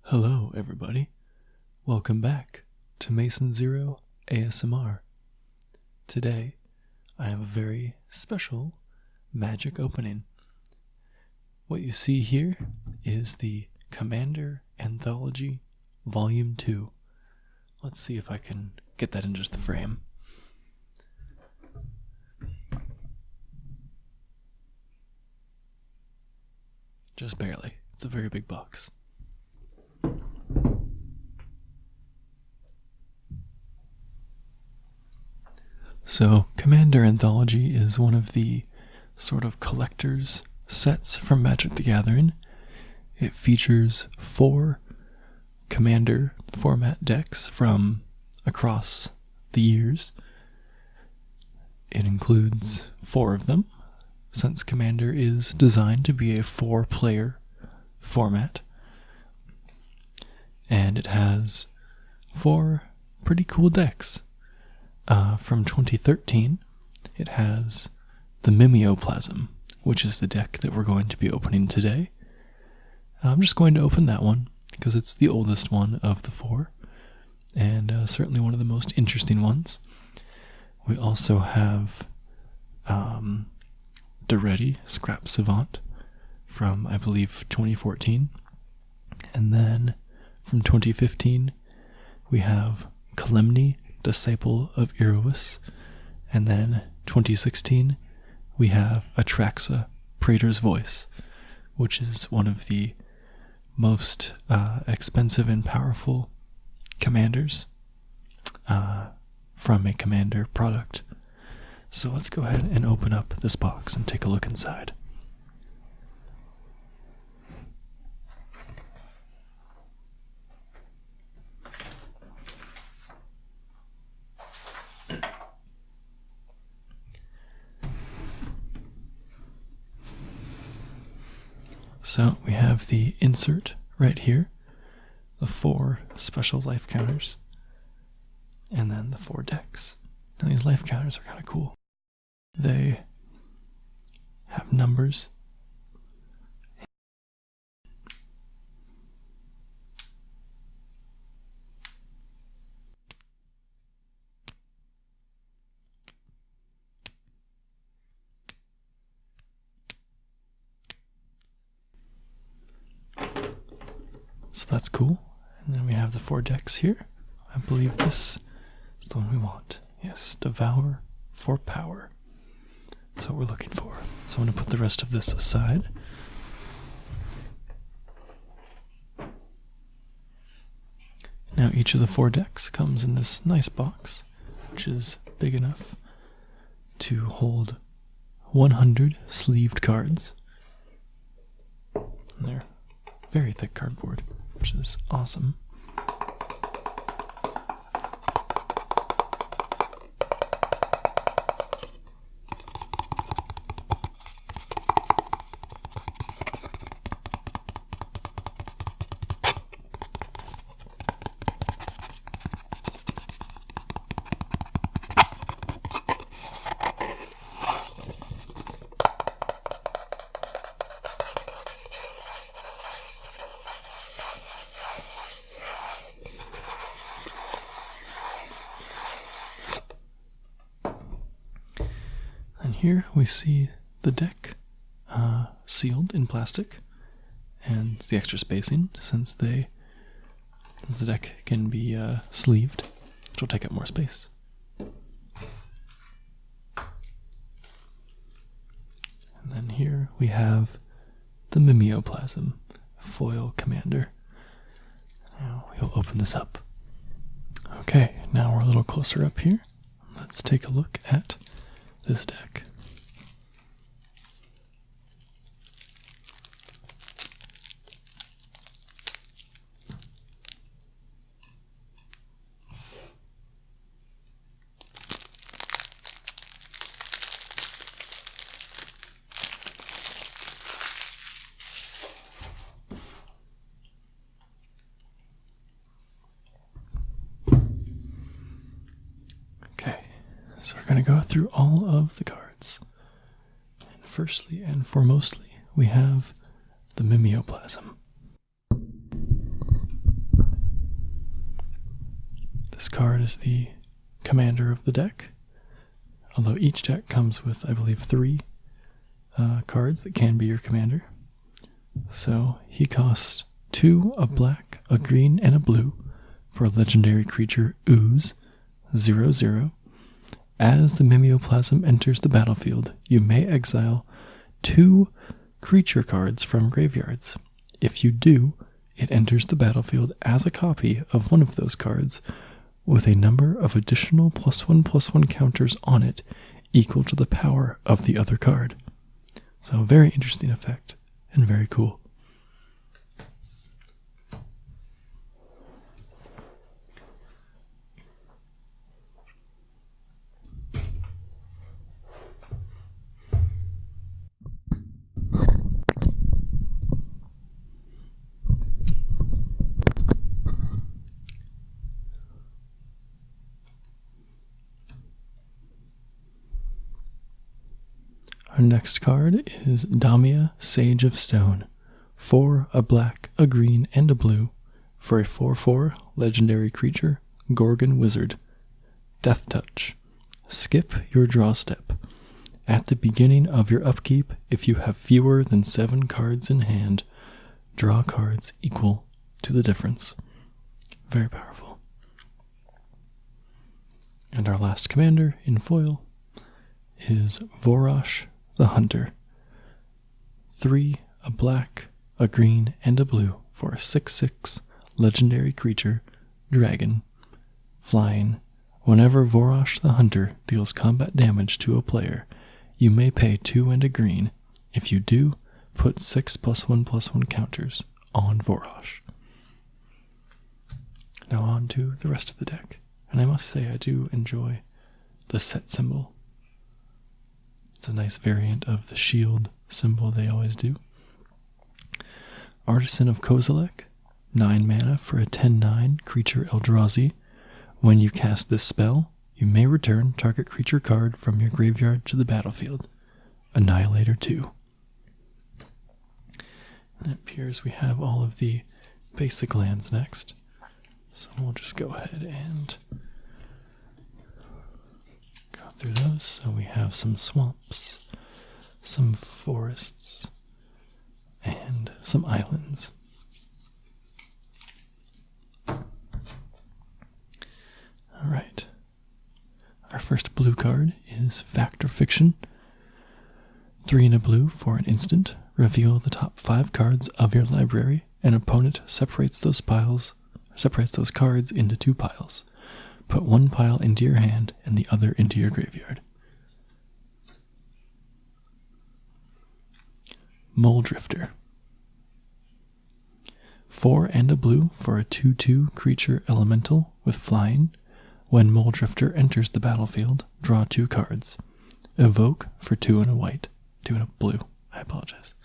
Hello, everybody. Welcome back to Mason Zero ASMR. Today, I have a very special magic opening. What you see here is the Commander Anthology Volume 2. Let's see if I can get that in just the frame. Just barely. It's a very big box. So, Commander Anthology is one of the sort of collector's sets from Magic the Gathering. It features 4 Commander format decks from across the years. It includes 4 of them, since Commander is designed to be a 4-player format. And it has 4 pretty cool decks. From 2013, it has the Mimeoplasm, which is the deck that we're going to be opening today. I'm just going to open that one, because it's the oldest one of the 4, and certainly one of the most interesting ones. We also have Duretti Scrap Savant from, I believe, 2014. And then from 2015, we have Kalemny, Disciple of Iroas. And then 2016, we have Atraxa, Praetor's Voice, which is one of the most expensive and powerful commanders from a Commander product. So let's go ahead and open up this box and take a look inside. So we have the insert right here, the 4 special life counters, and then the 4 decks. Now these life counters are kind of cool. They have numbers. So that's cool. And then we have the 4 decks here. I believe this is the one we want. Yes, Devour for Power. That's what we're looking for. So I'm going to put the rest of this aside. Now each of the 4 decks comes in this nice box, which is big enough to hold 100 sleeved cards. And they're very thick cardboard, which is awesome. Here we see the deck sealed in plastic, and the extra spacing since the deck can be sleeved, which will take up more space. And then here we have the Mimeoplasm foil commander. Now we'll open this up. Okay, now we're a little closer up here. Let's take a look at this deck. So we're going to go through all of the cards. And firstly and foremostly, we have the Mimeoplasm. This card is the commander of the deck, although each deck comes with, I believe, 3 cards that can be your commander. So he costs 2, a black, a green, and a blue for a legendary creature, Ooze, 0/0. As the Mimeoplasm enters the battlefield, you may exile 2 creature cards from graveyards. If you do, it enters the battlefield as a copy of one of those cards with a number of additional +1/+1 counters on it equal to the power of the other card. So a very interesting effect and very cool. Our next card is Damia, Sage of Stone. 4, a black, a green, and a blue for a 4/4 legendary creature, Gorgon Wizard. Death Touch. Skip your draw step. At the beginning of your upkeep, if you have fewer than 7 cards in hand, draw cards equal to the difference. Very powerful. And our last commander in foil is Vorosh the Hunter. 3, a black, a green, and a blue for a 6/6 legendary creature, Dragon. Flying. Whenever Vorosh the Hunter deals combat damage to a player, you may pay 2 and a green. If you do, put 6 +1/+1 counters on Vorosh. Now on to the rest of the deck. And I must say I do enjoy the set symbol. It's a nice variant of the shield symbol they always do. Artisan of Kozilek, 9 mana for a 10/9 creature Eldrazi. When you cast this spell, you may return target creature card from your graveyard to the battlefield. Annihilator 2. And it appears we have all of the basic lands next. So we'll just go ahead and go through those. So we have some swamps, some forests, and some islands. Alright. Our first blue card is Fact or Fiction. 3 and a blue for an instant. Reveal the top 5 cards of your library. An opponent separates those cards into 2 piles. Put 1 pile into your hand and the other into your graveyard. Mole Drifter. 4 and a blue for a 2/2 creature elemental with flying. When Mole Drifter enters the battlefield, draw 2 cards. Evoke for 2 and a white. 2 and a blue. I apologize.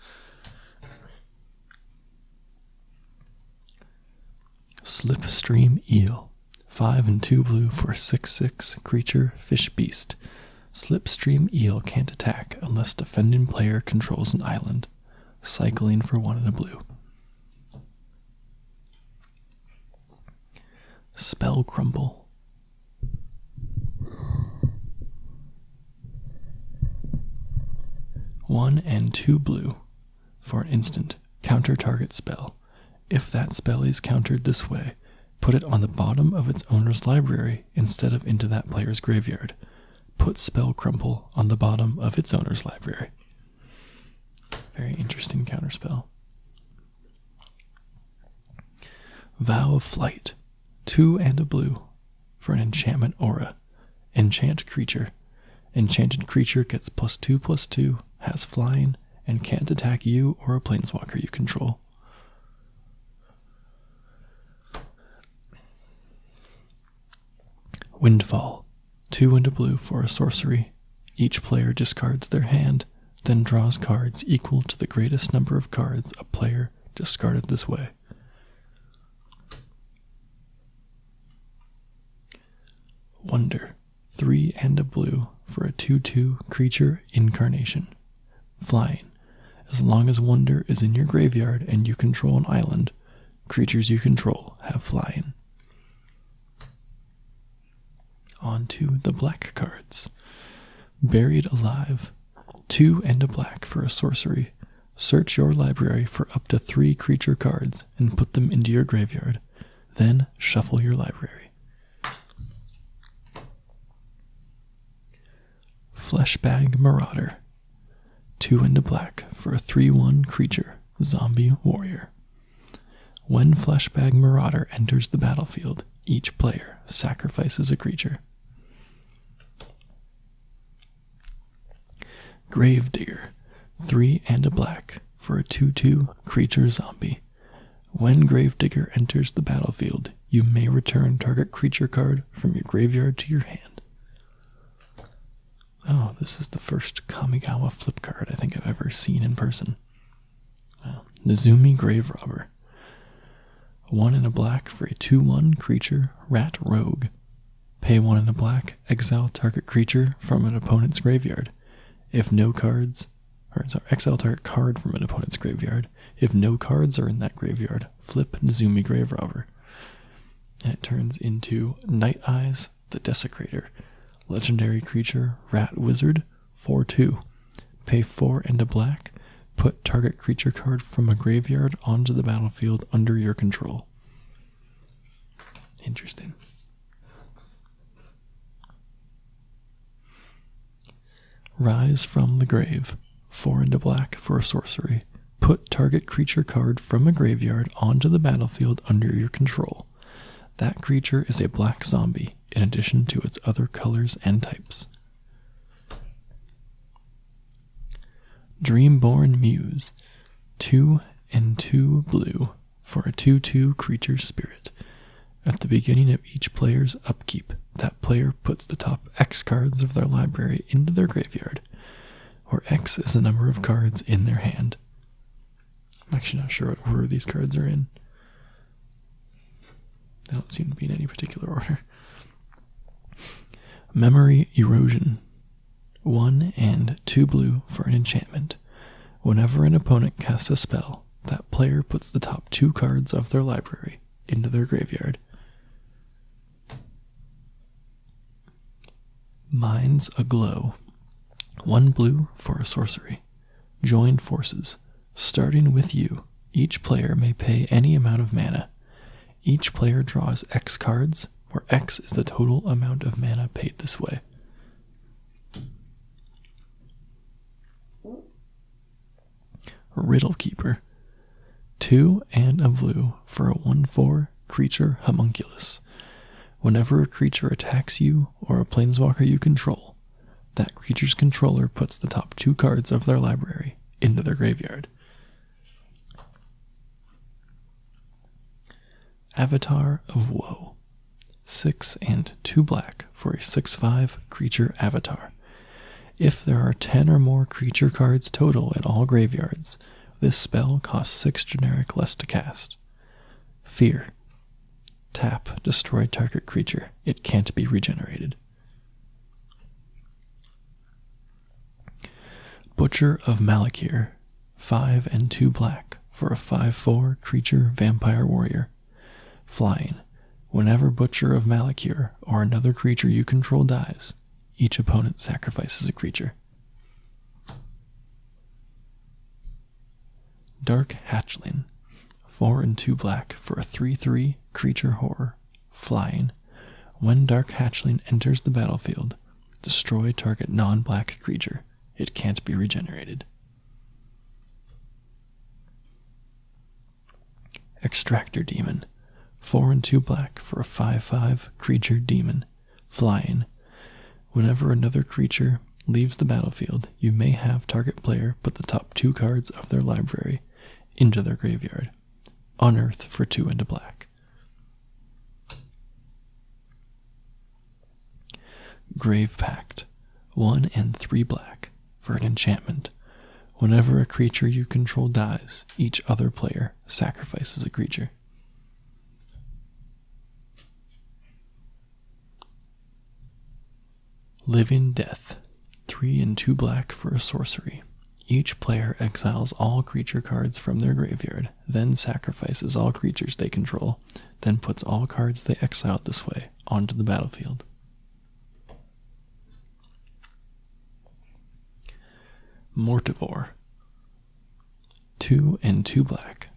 Slipstream Eel. 5 and 2 blue for a 6/6 creature fish beast. Slipstream Eel can't attack unless defending player controls an island. Cycling for 1 and a blue. Spell Crumble. 1 and 2 blue for an instant. Counter target spell. If that spell is countered this way, put it on the bottom of its owner's library instead of into that player's graveyard. Put Spell Crumple on the bottom of its owner's library. Very interesting counterspell. Vow of Flight. 2 and a blue for an enchantment aura. Enchant creature. Enchanted creature gets +2/+2, has flying, and can't attack you or a planeswalker you control. Windfall. 2 and a blue for a sorcery. Each player discards their hand, then draws cards equal to the greatest number of cards a player discarded this way. Wonder. 3 and a blue for a 2/2 creature incarnation. Flying. As long as Wonder is in your graveyard and you control an island, creatures you control have flying. On to the black cards. Buried Alive. 2 and a black for a sorcery. Search your library for up to 3 creature cards and put them into your graveyard. Then shuffle your library. Fleshbag Marauder. 2 and a black for a 3/1 creature, zombie warrior. When Fleshbag Marauder enters the battlefield, each player sacrifices a creature. Gravedigger. 3 and a black for a 2/2 creature zombie. When Gravedigger enters the battlefield, you may return target creature card from your graveyard to your hand. Oh, this is the first Kamigawa flip card I think I've ever seen in person. Wow. Nezumi Grave Robber. 1 and a black for a 2/1 creature, rat rogue. Pay 1 and a black, exile target creature from an opponent's graveyard. If no cards, exile target card from an opponent's graveyard. If no cards are in that graveyard, flip Nezumi Grave Robber. And it turns into Night Eyes the Desecrator. Legendary creature, rat wizard, 4/2. Pay 4 and a black, put target creature card from a graveyard onto the battlefield under your control. Interesting. Rise from the Grave. 4 and a black for a sorcery. Put target creature card from a graveyard onto the battlefield under your control. That creature is a black zombie, in addition to its other colors and types. Dreamborn Muse. 2 and 2 blue for a 2/2 creature spirit. At the beginning of each player's upkeep, that player puts the top X cards of their library into their graveyard, where X is the number of cards in their hand. I'm actually not sure what order these cards are in. They don't seem to be in any particular order. Memory Erosion. 1 and 2 blue for an enchantment. Whenever an opponent casts a spell, that player puts the top 2 cards of their library into their graveyard. Minds Aglow. 1 blue for a sorcery. Join forces. Starting with you, each player may pay any amount of mana. Each player draws X cards, where X is the total amount of mana paid this way. Riddle Keeper. 2 and a blue for a 1/4 creature homunculus. Whenever a creature attacks you or a planeswalker you control, that creature's controller puts the top 2 cards of their library into their graveyard. Avatar of Woe. 6 and 2 black for a 6/5 creature avatar. If there are 10 or more creature cards total in all graveyards, this spell costs 6 generic less to cast. Fear. Tap, destroy target creature. It can't be regenerated. Butcher of Malakir. 5 and 2 black for a 5/4 creature vampire warrior. Flying. Whenever Butcher of Malakir or another creature you control dies, each opponent sacrifices a creature. Dark Hatchling. 4 and 2 black for a 3/3 creature horror. Flying. When Dark Hatchling enters the battlefield, destroy target non-black creature. It can't be regenerated. Extractor Demon. 4 and 2 black for a 5/5 creature demon. Flying. Whenever another creature leaves the battlefield, you may have target player put the top 2 cards of their library into their graveyard. Unearth for 2 and a black. Grave Pact. 1 and 3 black for an enchantment. Whenever a creature you control dies, each other player sacrifices a creature. Living Death. 3 and 2 black for a sorcery. Each player exiles all creature cards from their graveyard, then sacrifices all creatures they control, then puts all cards they exiled this way onto the battlefield. Mortivore. 2 and 2 black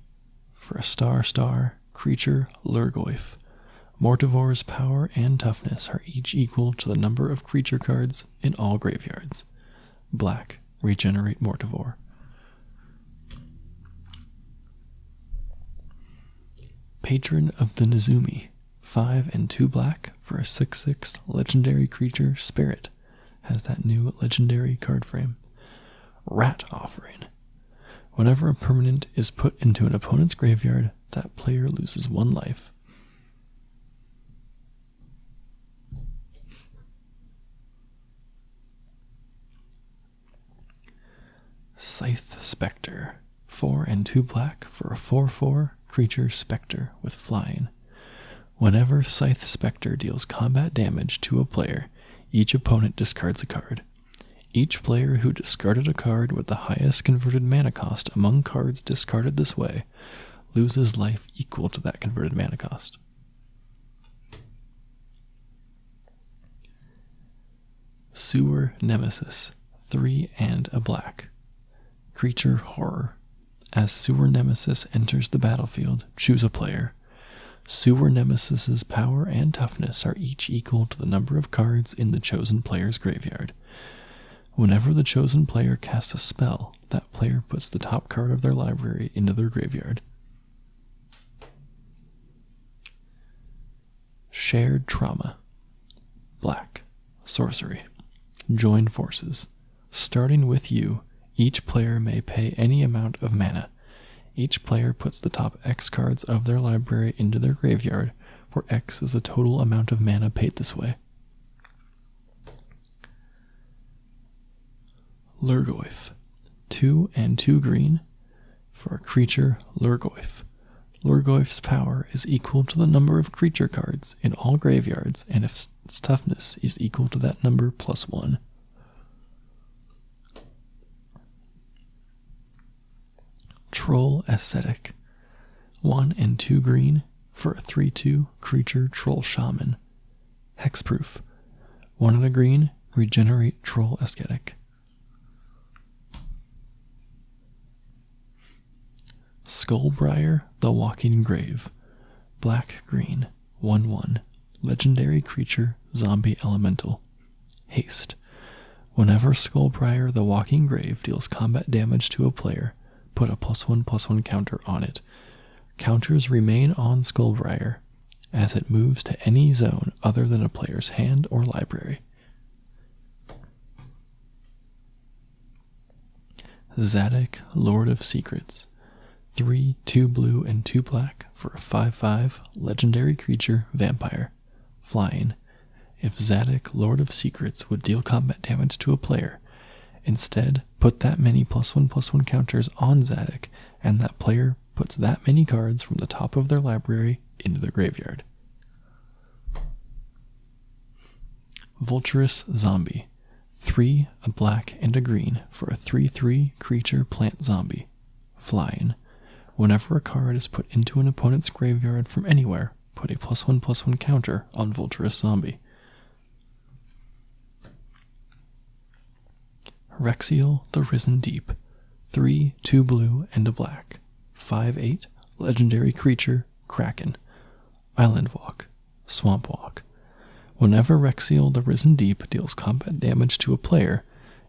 for a star creature Lurgoyf. Mortivore's power and toughness are each equal to the number of creature cards in all graveyards. Black, regenerate Mortivore. Patron of the Nezumi. 5 and 2 black for a 6/6 legendary creature Spirit. Has that new legendary card frame. Rat Offering. Whenever a permanent is put into an opponent's graveyard, that player loses 1 life. Scythe Spectre. 4 and 2 black for a 4/4 creature Spectre with flying. Whenever Scythe Spectre deals combat damage to a player, each opponent discards a card. Each player who discarded a card with the highest converted mana cost among cards discarded this way loses life equal to that converted mana cost. Sewer Nemesis. 3 and a black. Creature Horror. As Sewer Nemesis enters the battlefield, choose a player. Sewer Nemesis's power and toughness are each equal to the number of cards in the chosen player's graveyard. Whenever the chosen player casts a spell, that player puts the top card of their library into their graveyard. Shared Trauma. Black. Sorcery. Join forces. Starting with you, each player may pay any amount of mana. Each player puts the top X cards of their library into their graveyard, where X is the total amount of mana paid this way. Lurgoyf. 2 and 2 green for a creature Lurgoyf. Lurgoyf's power is equal to the number of creature cards in all graveyards, and if its toughness is equal to that number plus 1. Troll Ascetic. 1 and 2 green for a 3/2 creature Troll Shaman. Hexproof. 1 and a green, regenerate Troll Ascetic. Skullbriar the Walking Grave. Black-green. 1/1. Legendary creature Zombie Elemental. Haste. Whenever Skullbriar the Walking Grave deals combat damage to a player, put a +1/+1 counter on it. Counters remain on Skullbriar as it moves to any zone other than a player's hand or library. Zadok, Lord of Secrets. 3, 2 blue, and 2 black for a 5/5 legendary creature Vampire. Flying. If Zadok, Lord of Secrets, would deal combat damage to a player, instead put that many +1/+1 counters on Zadok, and that player puts that many cards from the top of their library into their graveyard. Vulturous Zombie. 3, a black and a green for a 3/3 creature plant zombie. Flying. Whenever a card is put into an opponent's graveyard from anywhere, put a +1/+1 counter on Vulturous Zombie. Rexiel the Risen Deep. 3, 2 blue, and a black. 5/8 legendary creature Kraken. Island Walk. Swamp Walk. Whenever Rexiel the Risen Deep deals combat damage to a player,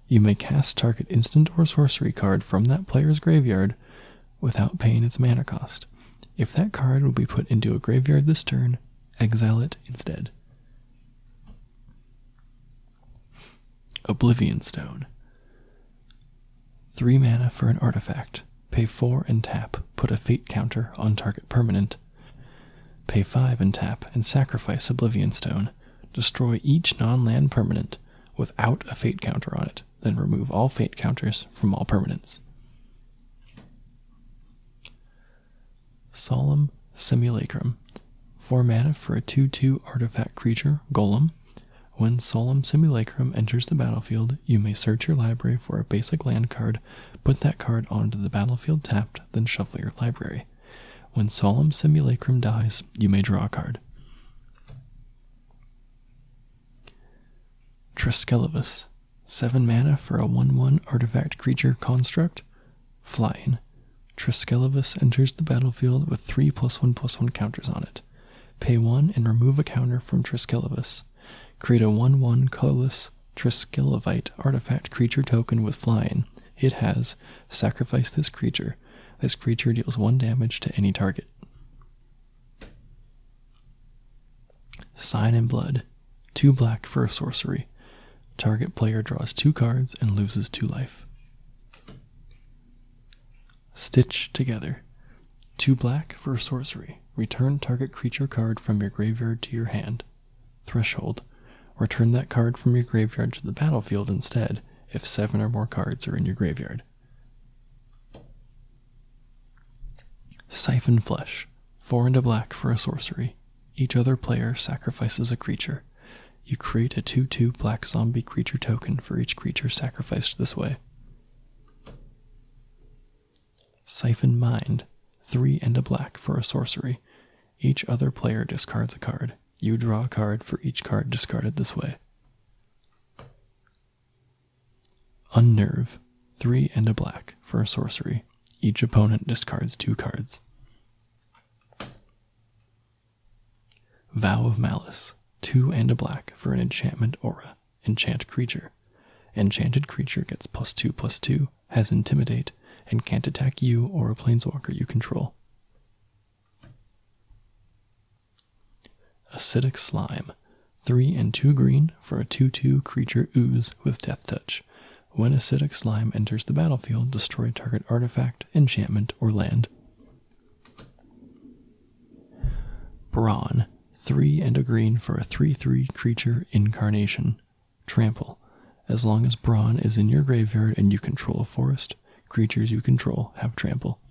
you may cast target instant or sorcery card from that player's graveyard without paying its mana cost. If that card will be put into a graveyard this turn, exile it instead. Oblivion Stone. 3 mana for an artifact. Pay 4 and tap, put a fate counter on target permanent. Pay 5 and tap and sacrifice Oblivion Stone. Destroy each non-land permanent without a fate counter on it, then remove all fate counters from all permanents. Solemn Simulacrum. 4 mana for a 2/2 artifact creature, Golem. When Solemn Simulacrum enters the battlefield, you may search your library for a basic land card, put that card onto the battlefield tapped, then shuffle your library. When Solemn Simulacrum dies, you may draw a card. Triskelivus, 7 mana for a 1/1 artifact creature construct. Flying. Triskelivus enters the battlefield with 3+1/+1 counters on it. Pay 1 and remove a counter from Triskelivus. Create a 1/1 colorless Triskelivite artifact creature token with flying. It has sacrifice this creature. This creature deals 1 damage to any target. Sign in Blood, 2 black for a sorcery. Target player draws 2 cards and loses 2 life. Stitch Together, 2 black for a sorcery. Return target creature card from your graveyard to your hand. Threshold, return that card from your graveyard to the battlefield instead if 7 or more cards are in your graveyard. Siphon Flesh, 4 and a black for a sorcery. Each other player sacrifices a creature. You create a 2/2 black zombie creature token for each creature sacrificed this way. Siphon Mind, 3 and a black for a sorcery. Each other player discards a card. You draw a card for each card discarded this way. Unnerve, 3 and a black for a sorcery. Each opponent discards 2 cards. Vow of Malice, 2 and a black for an enchantment aura. Enchant creature. Enchanted creature gets +2/+2, has Intimidate, and can't attack you or a planeswalker you control. Acidic Slime, 3 and 2 green for a 2/2 creature ooze with Death Touch. When Acidic Slime enters the battlefield, destroy target artifact, enchantment, or land. Brawn, 3 and a green for a 3/3 creature incarnation. Trample. As long as Brawn is in your graveyard and you control a forest, creatures you control have trample.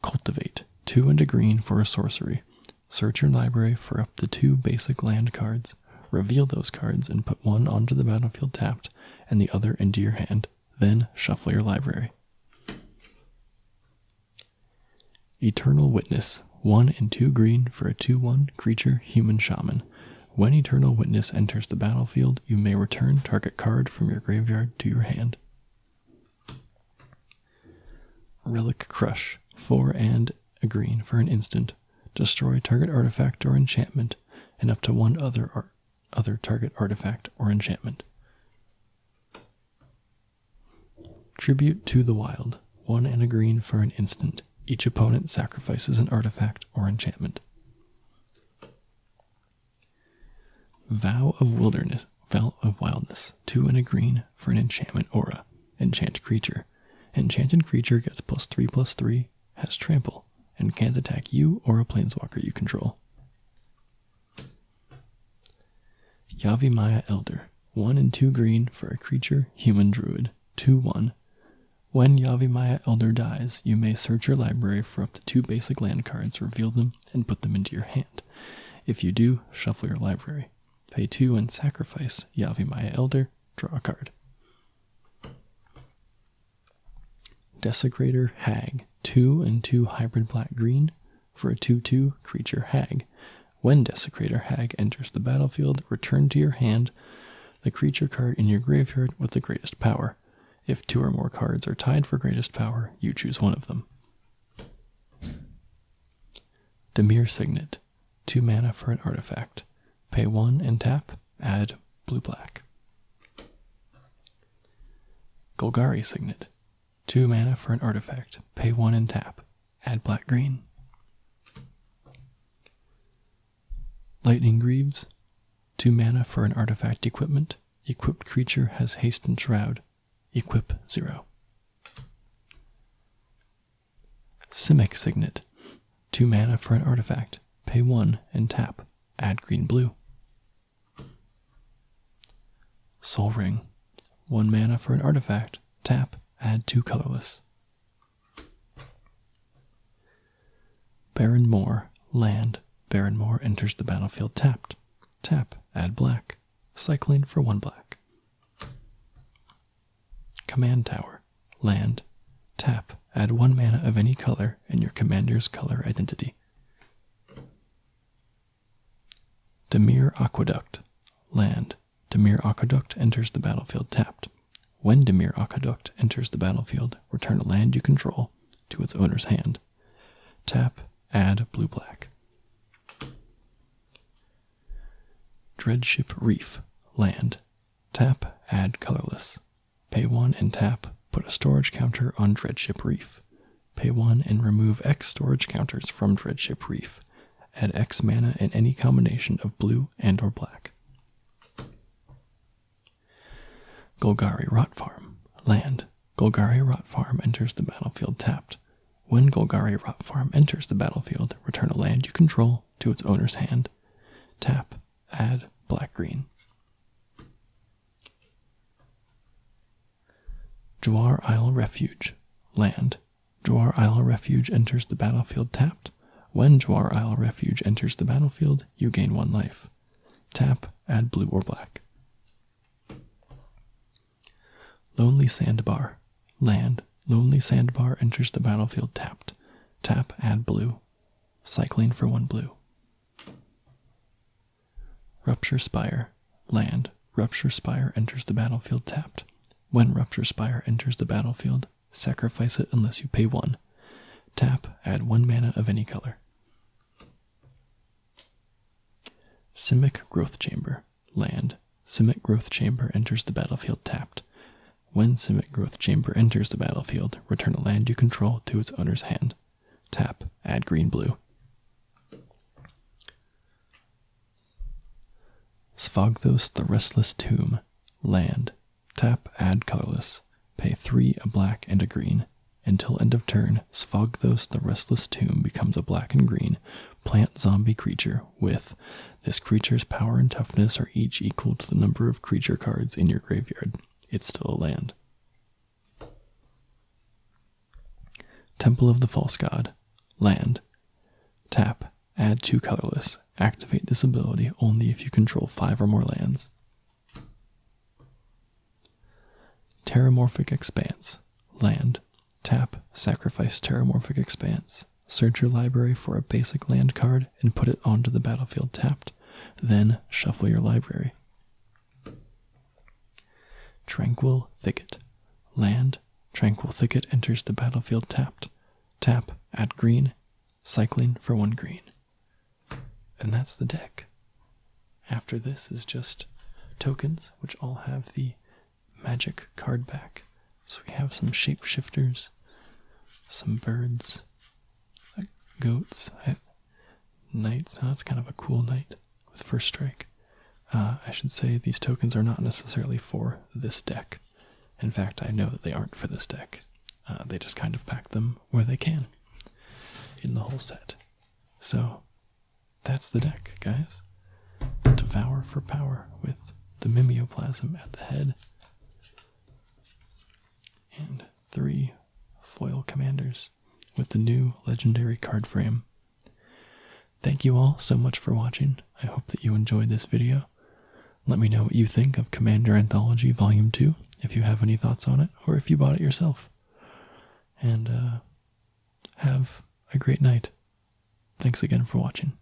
Cultivate, 2 and a green for a sorcery. Search your library for up to 2 basic land cards. Reveal those cards and put 1 onto the battlefield tapped and the other into your hand. Then shuffle your library. Eternal Witness, 1 and 2 green for a 2/1 creature human shaman. When Eternal Witness enters the battlefield, you may return target card from your graveyard to your hand. Relic Crush, 4 and a green for an instant. Destroy target artifact or enchantment, and up to 1 other target artifact or enchantment. Tribute to the Wild, 1 and a green for an instant. Each opponent sacrifices an artifact or enchantment. Vow of Wildness, 2 and a green for an enchantment aura. Enchant creature. Enchanted creature gets +3/+3, has trample, and can't attack you or a planeswalker you control. Yavimaya Elder, 1 and 2 green for a creature human druid. 2/1. When Yavimaya Elder dies, you may search your library for up to 2 basic land cards, reveal them, and put them into your hand. If you do, shuffle your library. Pay 2 and sacrifice Yavimaya Elder, draw a card. Desecrator Hag, 2 and 2 hybrid black-green for a 2/2 creature hag. When Desecrator Hag enters the battlefield, return to your hand the creature card in your graveyard with the greatest power. If 2 or more cards are tied for greatest power, you choose one of them. Dimir Signet, 2 mana for an artifact. Pay 1 and tap, add blue-black. Golgari Signet, 2 mana for an artifact. Pay 1 and tap, add black-green. Lightning Greaves, 2 mana for an artifact equipment. Equipped creature has haste and shroud. Equip 0. Simic Signet, 2 mana for an artifact. Pay 1 and tap, add green-blue. Sol Ring, 1 mana for an artifact. Tap, add 2 colorless. Baron Moor, land. Baron Moor enters the battlefield tapped. Tap, add black. Cycling for 1 black. Command Tower. Land. Tap, add 1 mana of any color and your commander's color identity. Dimir Aqueduct. Land. Dimir Aqueduct enters the battlefield tapped. When Dimir Aqueduct enters the battlefield, return a land you control to its owner's hand. Tap, add blue-black. Dreadship Reef. Land. Tap, add colorless. Pay 1 and tap, put a storage counter on Dreadship Reef. Pay 1 and remove X storage counters from Dreadship Reef. Add X mana in any combination of blue and or black. Golgari Rot Farm. Land. Golgari Rot Farm enters the battlefield tapped. When Golgari Rot Farm enters the battlefield, return a land you control to its owner's hand. Tap, add black-green. Jwar Isle Refuge. Land. Jwar Isle Refuge enters the battlefield tapped. When Jwar Isle Refuge enters the battlefield, you gain 1 life. Tap, add blue or black. Lonely Sandbar. Land. Lonely Sandbar enters the battlefield tapped. Tap, add blue. Cycling for 1 blue. Rupture Spire. Land. Rupture Spire enters the battlefield tapped. When Rupture Spire enters the battlefield, sacrifice it unless you pay 1. Tap, add 1 mana of any color. Simic Growth Chamber. Land. Simic Growth Chamber enters the battlefield tapped. When Simic Growth Chamber enters the battlefield, return a land you control to its owner's hand. Tap, add green-blue. Svagthos the Restless Tomb. Land. Tap, add colorless. Pay 3, a black, and a green. Until end of turn, Svagthos the Restless Tomb becomes a black and green plant zombie creature with this creature's power and toughness are each equal to the number of creature cards in your graveyard. It's still a land. Temple of the False God. Land. Tap, add 2 colorless. Activate this ability only if you control 5 or more lands. Terramorphic Expanse. Land. Tap, sacrifice Terramorphic Expanse. Search your library for a basic land card and put it onto the battlefield tapped. Then shuffle your library. Tranquil Thicket. Land. Tranquil Thicket enters the battlefield tapped. Tap, add green. Cycling for 1 green. And that's the deck. After this is just tokens, which all have the magic card back. So we have some shapeshifters, some birds, goats, knights. Oh, that's kind of a cool knight with first strike. I should say these tokens are not necessarily for this deck. In fact, I know that they aren't for this deck. They just kind of pack them where they can in the whole set. So that's the deck, guys. Devour for power with the Mimeoplasm at the head. And 3 foil commanders with the new legendary card frame. Thank you all so much for watching. I hope that you enjoyed this video. Let me know what you think of Commander Anthology Volume 2, if you have any thoughts on it, or if you bought it yourself. And have a great night. Thanks again for watching.